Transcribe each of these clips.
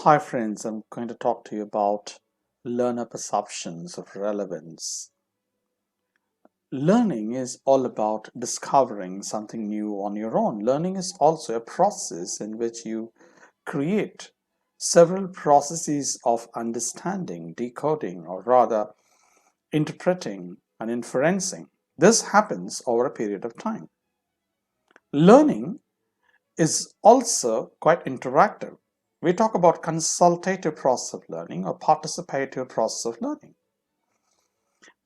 Hi friends, I'm going to talk to you about learner perceptions of relevance. Learning is all about discovering something new on your own. Learning is also a process in which you create several processes of understanding, decoding, or rather interpreting and inferencing. This happens over a period of time. Learning is also quite interactive. We talk about consultative process of learning or participative process of learning.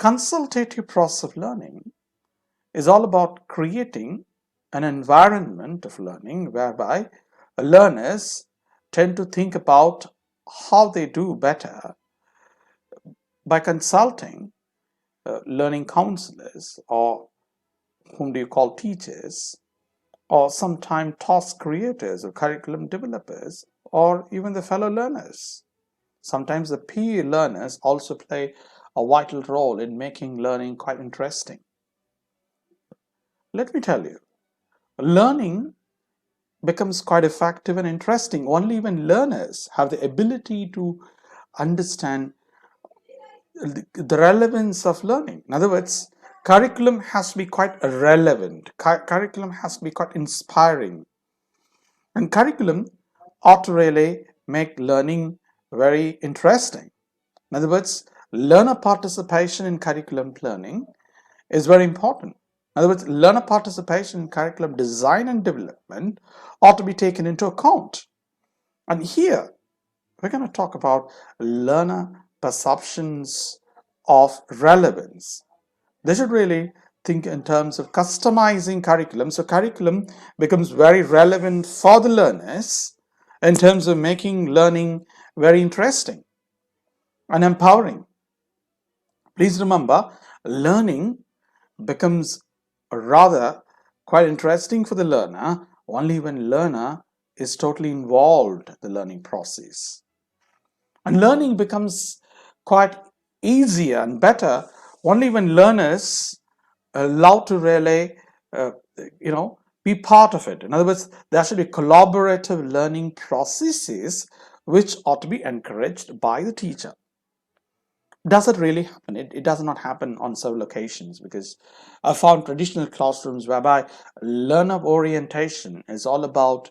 Consultative process of learning is all about creating an environment of learning whereby learners tend to think about how they do better by consulting learning counselors, or whom do you call teachers, or sometimes task creators or curriculum developers, or even the fellow learners. Sometimes the peer learners also play a vital role in making learning quite interesting. Let me tell you, learning becomes quite effective and interesting only when learners have the ability to understand the relevance of learning. In other words, curriculum has to be quite relevant. Curriculum has to be quite inspiring. And curriculum ought to really make learning very interesting. In other words, learner participation in curriculum learning is very important. In other words, learner participation in curriculum design and development ought to be taken into account. And here, we're going to talk about learner perceptions of relevance. They should really think in terms of customizing curriculum. So curriculum becomes very relevant for the learners in terms of making learning very interesting and empowering. Please remember, learning becomes rather quite interesting for the learner only when learner is totally involved in the learning process. And learning becomes quite easier and better only when learners are allowed to really, uh, be part of it. In other words, there should be collaborative learning processes which ought to be encouraged by the teacher. Does it really happen? It does not happen on several occasions, because I found traditional classrooms whereby learner orientation is all about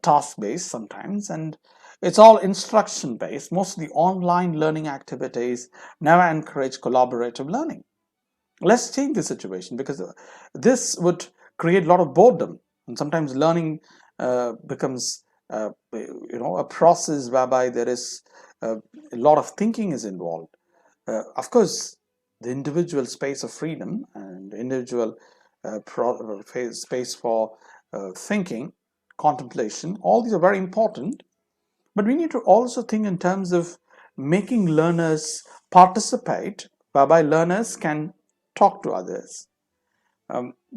task-based sometimes, and it's all instruction-based. Most of the online learning activities never encourage collaborative learning. Let's change the situation, because this would create a lot of boredom, and sometimes learning becomes a process whereby there is a lot of thinking is involved. Of course, the individual space of freedom and individual space for thinking, contemplation, all these are very important. But we need to also think in terms of making learners participate, whereby learners can talk to others.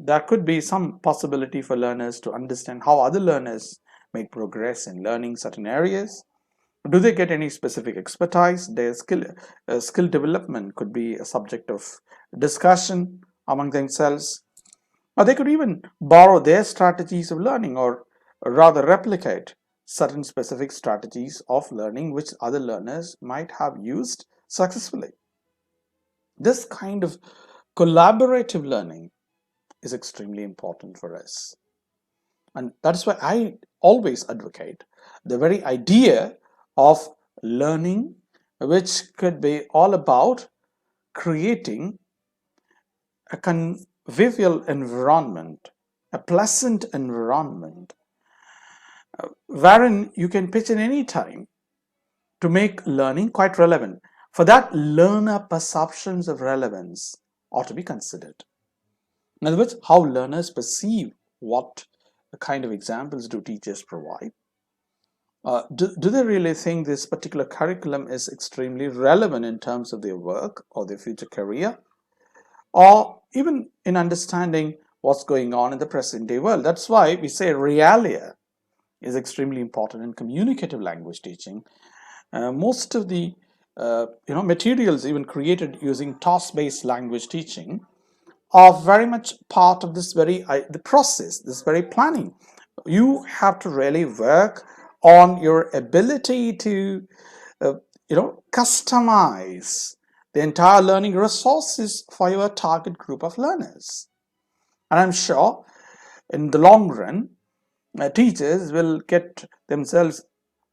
There could be some possibility for learners to understand how other learners make progress in learning certain areas. Do they get any specific expertise? Their skill development could be a subject of discussion among themselves, or they could even borrow their strategies of learning, or rather replicate certain specific strategies of learning which other learners might have used successfully. This kind of collaborative learning is extremely important for us, and that's why I always advocate the very idea of learning, which could be all about creating a convivial environment, a pleasant environment, wherein you can pitch in any time to make learning quite relevant. For that, learner perceptions of relevance ought to be considered. In other words, how learners perceive what kind of examples do teachers provide. Do they really think this particular curriculum is extremely relevant in terms of their work or their future career, or even in understanding what's going on in the present day world? That's why we say realia is extremely important in communicative language teaching. Most of the materials even created using task-based language teaching are very much part of this very the process, this very planning. You have to really work on your ability to customize the entire learning resources for your target group of learners. And I'm sure in the long run, teachers will get themselves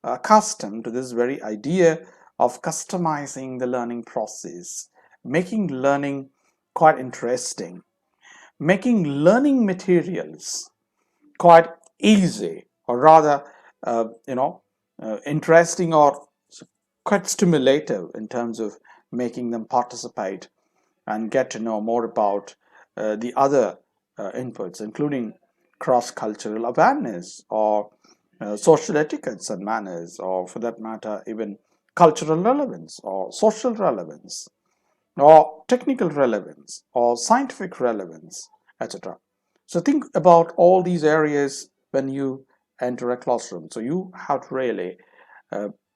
accustomed to this very idea of customizing the learning process, making learning quite interesting, making learning materials quite easy, or rather, interesting, or quite stimulative in terms of making them participate and get to know more about the other inputs, including cross-cultural awareness, or social etiquettes and manners, or for that matter, even cultural relevance, or social relevance, or technical relevance, or scientific relevance, etc. So think about all these areas when you enter a classroom. So you have to really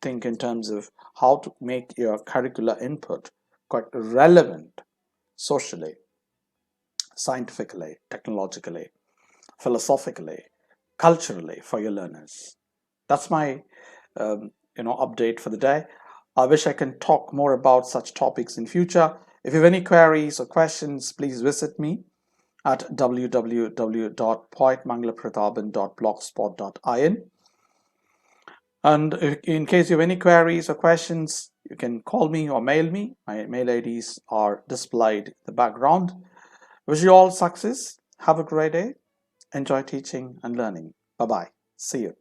think in terms of how to make your curricular input quite relevant socially, scientifically, technologically, philosophically, culturally for your learners. That's my update for the day. I wish I can talk more about such topics in future. If you have any queries or questions, please visit me at www.poetmangalapratapan.blogspot.in. And in case you have any queries or questions, you can call me or mail me. My mail IDs are displayed in the background. Wish you all success. Have a great day. Enjoy teaching and learning. Bye-bye. See you.